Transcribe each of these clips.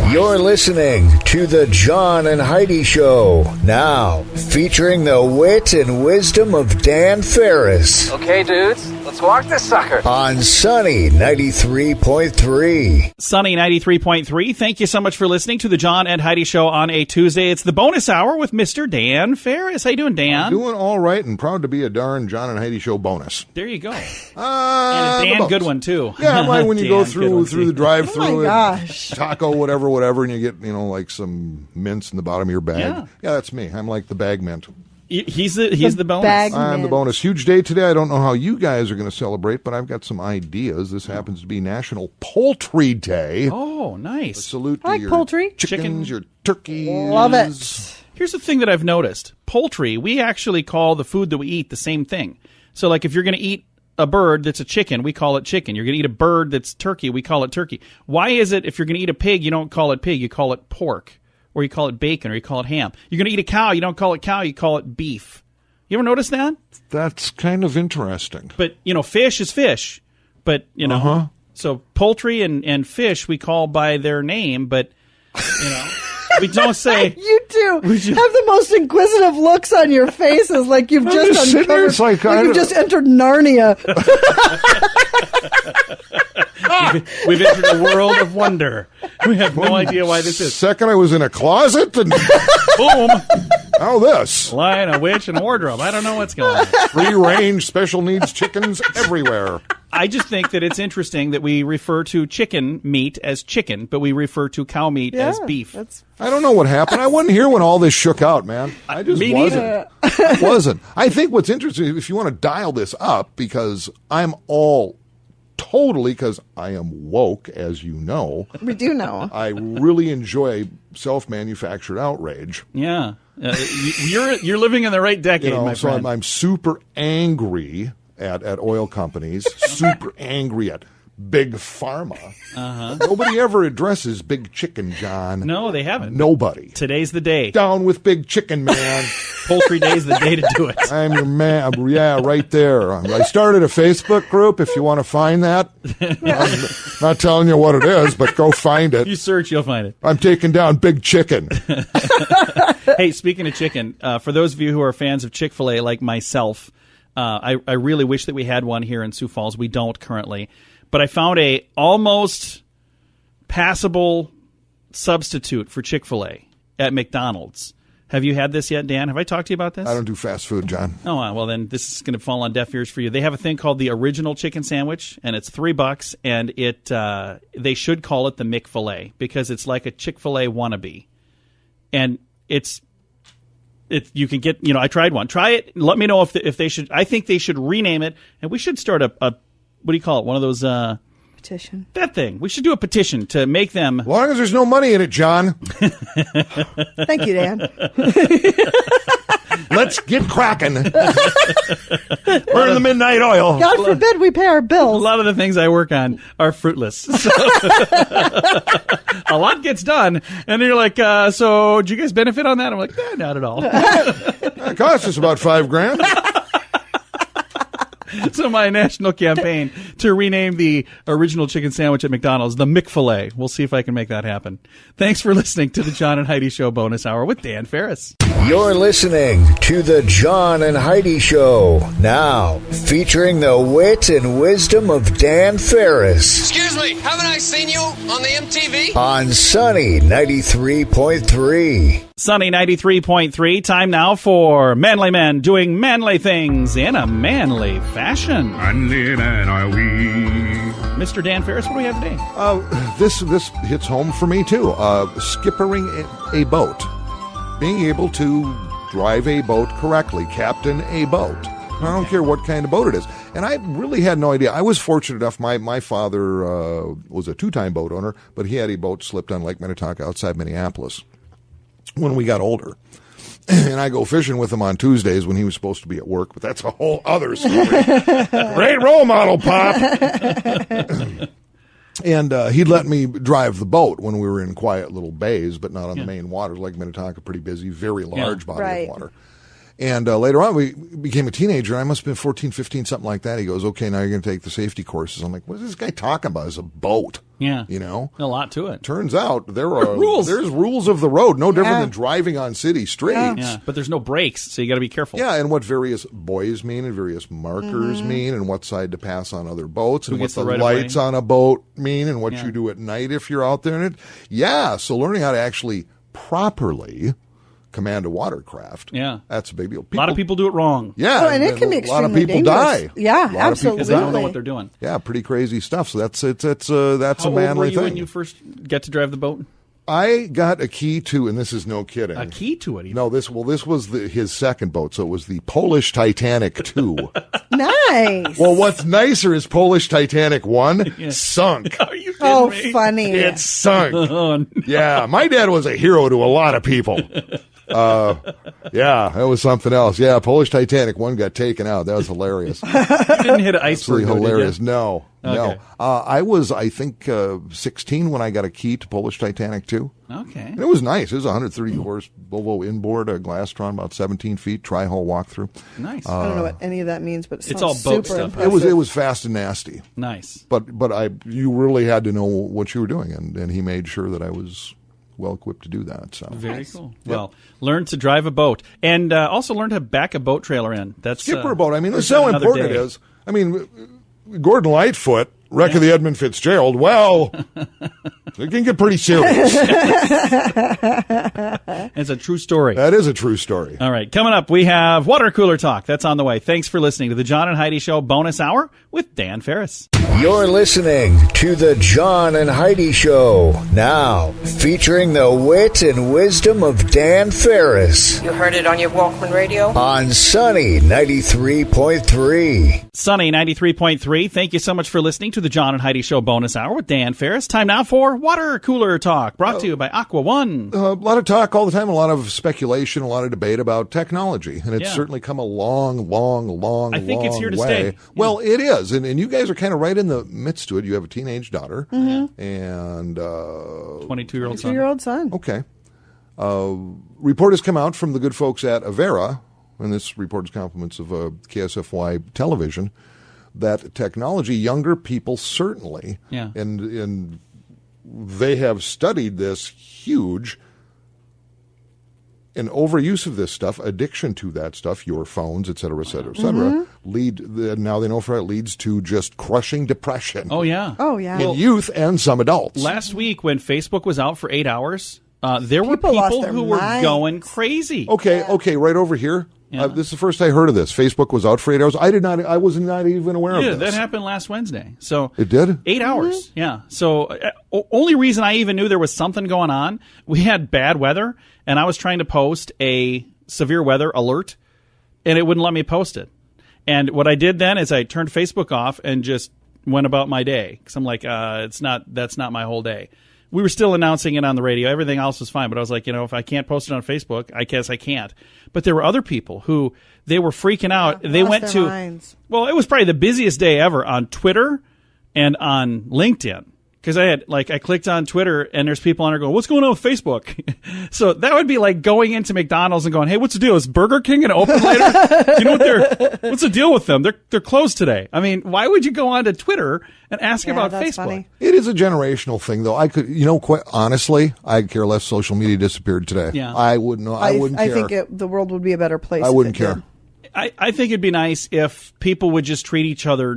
You're listening to the John and Heidi Show, now featuring the wit and wisdom of Dan Farris. Okay, dudes, let's walk this sucker. On Sunny 93.3. Sunny 93.3, thank you so much for listening to the John and Heidi Show on a Tuesday. It's the bonus hour with Mr. Dan Farris. How you doing, Dan? Doing all right and proud to be a darn John and Heidi Show bonus. There you go. And a Dan good one, too. Yeah, like when you go through the drive-thru Oh my gosh. taco, whatever, and you get, like some mints in the bottom of your bag. Yeah, that's me. I'm like the bag mint. He's the bonus. I'm the bonus. Huge day today. I don't know how you guys are going to celebrate, but I've got some ideas. This happens to be National Poultry Day. Oh, nice. A salute to I like your poultry. chickens, your turkeys. Love it. Here's the thing that I've noticed. Poultry, we actually call the food that we eat the same thing. So, like, if you're going to eat a bird that's a chicken, we call it chicken. You're going to eat a bird that's turkey, we call it turkey. Why is it if you're going to eat a pig, you don't call it pig, you call it pork, or you call it bacon, or you call it ham? You're going to eat a cow, you don't call it cow, you call it beef. You ever notice that? That's kind of interesting. But, fish is fish. But, so poultry and fish we call by their name, but, we don't say. You do have the most inquisitive looks on your faces, like you've just uncovered, like you've just entered Narnia. We've entered a world of wonder. We have no idea why this is. Second, I was in a closet, and boom. How this? Lion, a witch, and a wardrobe. I don't know what's going on. Free-range special needs chickens everywhere. I just think that it's interesting that we refer to chicken meat as chicken, but we refer to cow meat as beef. I don't know what happened. I wasn't here when all this shook out, man. I just wasn't. I wasn't. I think what's interesting, if you want to dial this up, because I'm all totally, because I am woke, as you know. We do know. I really enjoy self-manufactured outrage. Yeah. You're living in the right decade, my friend. So I'm super angry at oil companies, super angry at Big Pharma. Nobody ever addresses Big Chicken, John. No, they haven't. Nobody. Today's the day. Down with Big Chicken, man. Poultry Day's the day to do it. I'm your man. Yeah, right there. I started a Facebook group if you want to find that. I'm not telling you what it is, but go find it. If you search, you'll find it. I'm taking down Big Chicken. Hey, speaking of chicken, for those of you who are fans of Chick-fil-A like myself, I really wish that we had one here in Sioux Falls. We don't currently. But I found a almost passable substitute for Chick-fil-A at McDonald's. Have you had this yet, Dan? Have I talked to you about this? I don't do fast food, John. Oh, well, then this is going to fall on deaf ears for you. They have a thing called the original chicken sandwich, and it's $3, and they should call it the McFilet because it's like a Chick-fil-A wannabe. And you can get, I tried one. Try it. Let me know if they should. I think they should rename it, and we should start a what do you call it? One of those petition. That thing. We should do a petition to make them. As long as there's no money in it, John. Thank you, Dan. Let's get cracking. Burn the midnight oil. God forbid we pay our bills. A lot of the things I work on are fruitless. So a lot gets done. And you're like, so do you guys benefit on that? I'm like, not at all. It costs us about $5,000. So my national campaign to rename the original chicken sandwich at McDonald's the McFilet. We'll see if I can make that happen. Thanks for listening to the John and Heidi Show bonus hour with Dan Farris. You're listening to the John and Heidi Show, now featuring the wit and wisdom of Dan Farris. Excuse me, haven't I seen you on the MTV? On Sunny 93.3. Sunny 93.3. Time now for manly men doing manly things in a manly fashion. Manly men are we. Mr. Dan Farris, what do we have today? This hits home for me, too. Skippering a boat. Being able to drive a boat correctly, captain a boat. I don't care what kind of boat it is. And I really had no idea. I was fortunate enough. My father was a two-time boat owner, but he had a boat slipped on Lake Minnetonka outside Minneapolis when we got older. And I go fishing with him on Tuesdays when he was supposed to be at work, but that's a whole other story. Great role model, Pop. And he'd let me drive the boat when we were in quiet little bays, but not on the main waters. Lake Minnetonka, pretty busy, very large body of water. And later on, we became a teenager. I must have been 14, 15, something like that. He goes, okay, now you're going to take the safety courses. I'm like, what is this guy talking about? It's a boat. Yeah. You know? A lot to it. Turns out there are rules. There's rules of the road, no different than driving on city streets. Yeah, but there's no brakes, so you got to be careful. Yeah, and what various buoys mean and various markers mean and what side to pass on other boats and what the lights on a boat mean and what you do at night if you're out there in it. Yeah, so learning how to actually properly command a watercraft. Yeah. That's a big deal. A lot of people do it wrong. Yeah. And it can be extremely dangerous. A lot of people dangerous. die. Yeah, absolutely. absolutely. Because they don't know what they're doing. Yeah, pretty crazy stuff. So that's a How manly old were you thing. when you first get to drive the boat? I got a key to, and this is no kidding. A key to it? Even. No, this was his second boat, so it was the Polish Titanic 2. Nice. Well, what's nicer is Polish Titanic 1 sunk. Are you kidding me? Funny. It sunk. Oh, no. Yeah, my dad was a hero to a lot of people. Yeah, that was something else. Yeah, Polish Titanic 1 got taken out. That was hilarious. You didn't hit an iceberg. Absolutely hilarious. Did you? No. Okay. I was, I think, 16 when I got a key to Polish Titanic 2. Okay. And it was nice. It was a 130 horse Volvo inboard, a Glastron, about 17 feet, tri-hull walkthrough. Nice. I don't know what any of that means, but It's all boat super stuff. impressive. It was fast and nasty. Nice. But you really had to know what you were doing, and he made sure that I was well equipped to do that. So Very cool. Well, learn to drive a boat, and also learn to back a boat trailer in. That's skipper a boat. I mean, that's how important it is. I mean, Gordon Lightfoot, wreck of the Edmund Fitzgerald. Well, it can get pretty serious. It's a true story. That is a true story. All right, coming up, we have water cooler talk. That's on the way. Thanks for listening to the John and Heidi Show bonus hour with Dan Farris. You're listening to the John and Heidi Show, now featuring the wit and wisdom of Dan Farris You heard it on your Walkman radio? on Sunny 93.3. Sunny 93.3. Thank you so much for listening to the John and Heidi Show bonus hour with Dan Farris. Time now for water cooler talk, brought to you by Aqua One. A lot of talk all the time, a lot of speculation, a lot of debate about technology, and it's certainly come a long I think it's here to way. stay. Well, it is, and you guys are kind of right in the midst to it. You have a teenage daughter and 22-year-old son. 2-year-old son. Okay. Report has come out from the good folks at Avera, and this report is compliments of KSFY television, that technology, younger people certainly, and they have studied this huge and overuse of this stuff, addiction to that stuff, your phones, et cetera, now they know for it leads to just crushing depression. Oh, yeah. In youth and some adults. Last week when Facebook was out for 8 hours, there were People lost people their who were minds. going crazy. Okay, right over here. This is the first I heard of this. Facebook was out for 8 hours. I was not even aware of Yeah, this. that happened last Wednesday. So It did? 8 hours. Yeah. So only reason I even knew there was something going on, we had bad weather, and I was trying to post a severe weather alert, and it wouldn't let me post it. And what I did then is I turned Facebook off and just went about my day, because I'm like, that's not my whole day. We were still announcing it on the radio. Everything else was fine. But I was like, if I can't post it on Facebook, I guess I can't. But there were other people who, they were freaking out. They lost went their to, minds. well, it was probably the busiest day ever on Twitter and on LinkedIn. Because I clicked on Twitter and there's people on there going, what's going on with Facebook? So that would be like going into McDonald's and going, hey, what's the deal? Is Burger King going to open later? You know what's the deal with them? They're closed today. I mean, why would you go onto Twitter and ask about that's Facebook? funny. It is a generational thing, though. I could, quite honestly, I'd care less. Social media disappeared today. Yeah. I wouldn't know. I wouldn't care. I think the world would be a better place. I if wouldn't it did. care. I think it'd be nice if people would just treat each other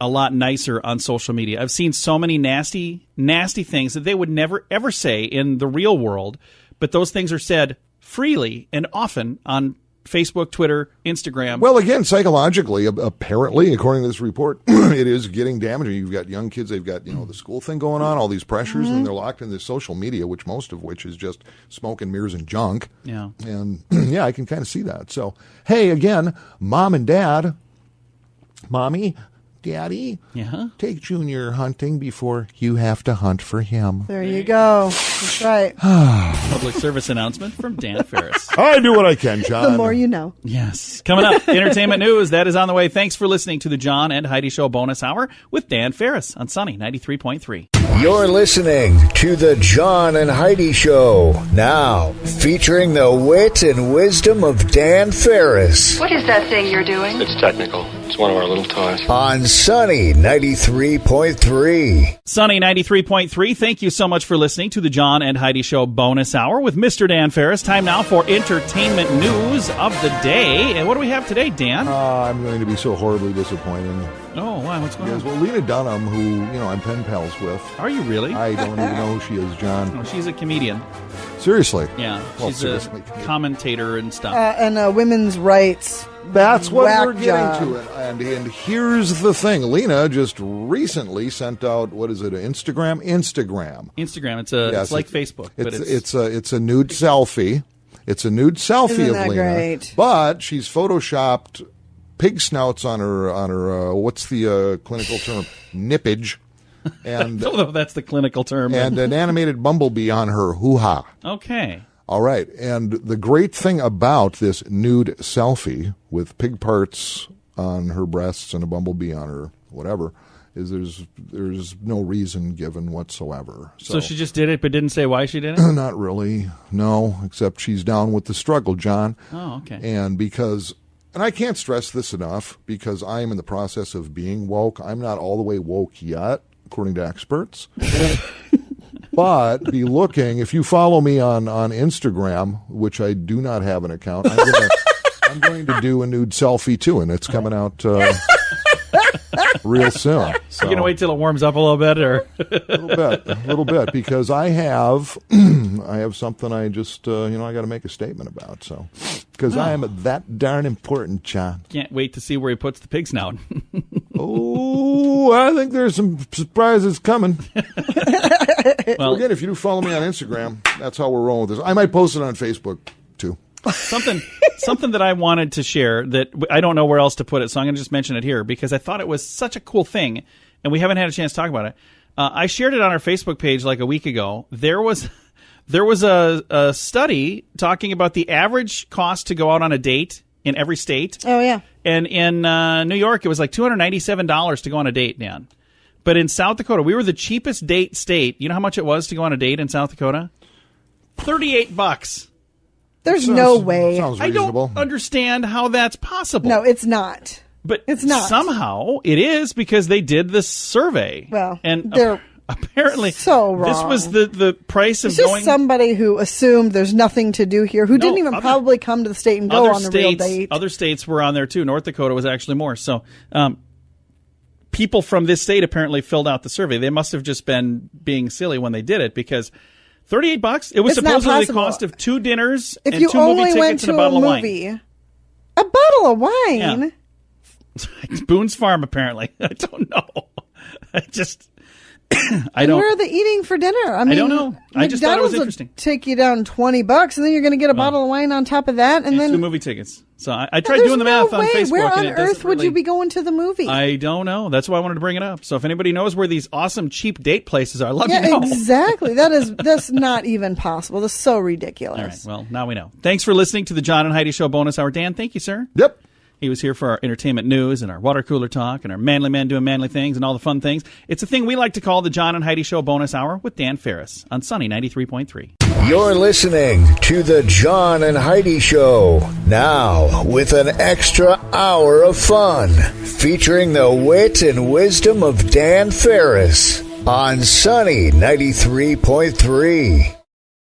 a lot nicer on social media. I've seen so many nasty things that they would never, ever say in the real world, but those things are said freely and often on Facebook, Twitter, Instagram. Well, again, psychologically, apparently, according to this report, it is getting damaging. You've got young kids, they've got, the school thing going on, all these pressures, and they're locked in this social media, most of which is just smoke and mirrors and junk. Yeah. And, I can kind of see that. So, hey, again, mom and dad, mommy, daddy, take Junior hunting before you have to hunt for him. There you go. That's right. Public service announcement from Dan Farris. I do what I can, John. The more you know. Yes. Coming up, entertainment news. That is on the way. Thanks for listening to the John and Heidi Show bonus hour with Dan Farris on Sunny 93.3. You're listening to the John and Heidi Show. Now, featuring the wit and wisdom of Dan Farris. What is that thing you're doing? It's technical. It's one of our little toys. On Sunny 93.3. Sunny 93.3, thank you so much for listening to the John and Heidi Show bonus hour with Mr. Dan Farris. Time now for entertainment news of the day. And what do we have today, Dan? I'm going to be so horribly disappointing. Oh, wow, what's going on? Well, Lena Dunham, who, I'm pen pals with. Are you really? I don't even know who she is, John. Oh, she's a comedian. Seriously? Yeah, well, she's a commentator and stuff. And women's rights. That's what we're getting job. to. And here's the thing. Lena just recently sent out, what is it, Instagram? Instagram. It's like Facebook. It's a nude selfie. It's a nude selfie Isn't of that Lena. Great? But she's photoshopped pig snouts on her what's the clinical term? Nippage. And I don't know if that's the clinical term. And an animated bumblebee on her hoo-ha. Okay. All right. And the great thing about this nude selfie with pig parts on her breasts and a bumblebee on her whatever is there's no reason given whatsoever. So she just did it but didn't say why she did it? Not really. No, except she's down with the struggle, John. Oh, okay. And I can't stress this enough because I am in the process of being woke. I'm not all the way woke yet, according to experts. But be looking, if you follow me on Instagram, which I do not have an account, I'm going to do a nude selfie too, and it's coming out real soon. So. You're going to wait till it warms up a little bit? Or a little bit, because I have something I just, I got to make a statement about, so. Because I am that darn important, John. Can't wait to see where he puts the pig snout. Oh, I think there's some surprises coming. Well, again, if you do follow me on Instagram, that's how we're rolling with this. I might post it on Facebook, too. Something that I wanted to share that I don't know where else to put it, so I'm going to just mention it here because I thought it was such a cool thing, and we haven't had a chance to talk about it. I shared it on our Facebook page like a week ago. There was a study talking about the average cost to go out on a date in every state. Oh, yeah. And in New York, it was like $297 to go on a date, Dan. But in South Dakota, we were the cheapest date state. You know how much it was to go on a date in South Dakota? $38. There's no way. Sounds I reasonable. don't understand how that's possible. No, it's not. But it's not. Somehow it is because they did this survey. Well, and they're apparently so wrong. This was the price of it's just going. Somebody who assumed there's nothing to do here, who didn't even probably come to the state and go on the real date. Other states were on there too. North Dakota was actually more. So people from this state apparently filled out the survey. They must have just been being silly when they did it because $38. It was supposedly the cost of 2 dinners if and you 2 movie only tickets went to and a bottle of movie, wine. A bottle of wine? Yeah. Boone's Farm, apparently. I don't know. Where are they eating for dinner? I mean, I don't know. I just thought it was interesting. Take you down $20, and then you're going to get a bottle of wine on top of that, and then 2 movie tickets. So I tried doing the math on Facebook. Where on and earth would you be going to the movie? I don't know. That's why I wanted to bring it up. So if anybody knows where these awesome cheap date places are, I'd love to know. Exactly. That's not even possible. That's so ridiculous. All right. Well, now we know. Thanks for listening to the John and Heidi Show bonus hour. Dan, thank you, sir. Yep. He was here for our entertainment news and our water cooler talk and our manly men doing manly things and all the fun things. It's a thing we like to call the John and Heidi Show bonus hour with Dan Farris on Sunny 93.3. You're listening to the John and Heidi Show. Now, with an extra hour of fun, featuring the wit and wisdom of Dan Farris on Sunny 93.3.